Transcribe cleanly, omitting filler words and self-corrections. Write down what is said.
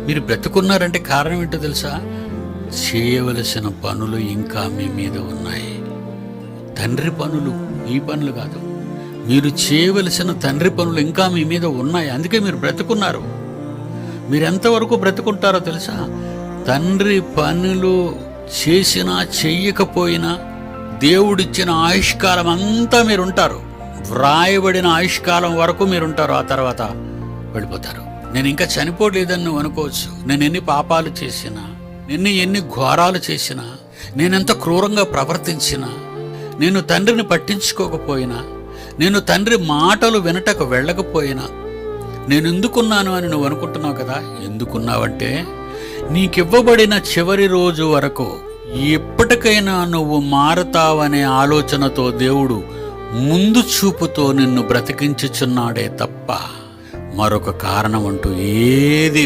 మీరు బ్రతుకున్నారంటే కారణం ఏంటో తెలుసా? చేయవలసిన పనులు ఇంకా మీ మీద ఉన్నాయి. తండ్రి పనులు, ఈ పనులు కాదు, మీరు చేయవలసిన తండ్రి పనులు ఇంకా మీ మీద ఉన్నాయి. అందుకే మీరు బ్రతుకున్నారు. మీరు ఎంతవరకు బ్రతుకుంటారో తెలుసా? తండ్రి పనులు చేసినా చెయ్యకపోయినా దేవుడిచ్చిన ఆయుష్కాలం అంతా మీరుంటారు. వ్రాయబడిన ఆయుష్కాలం వరకు మీరుంటారు. ఆ తర్వాత వెళ్ళిపోతారు. నేను ఇంకా చనిపోలేదని నువ్వు అనుకోవచ్చు. నేను ఎన్ని పాపాలు చేసినా, ఎన్ని ఘోరాలు చేసినా, నేనెంత క్రూరంగా ప్రవర్తించినా, నేను తండ్రిని పట్టించుకోకపోయినా, నేను తండ్రి మాటలు వినటకు వెళ్ళకపోయినా, నేను ఎందుకున్నాను అని నువ్వు అనుకుంటున్నావు కదా. ఎందుకున్నావంటే నీకివ్వబడిన చివరి రోజు వరకు ఎప్పటికైనా నువ్వు మారతావనే ఆలోచనతో దేవుడు ముందు చూపుతో నిన్ను బ్రతికించుచున్నాడే తప్ప మరొక కారణం అంటూ ఏదీ లేదు.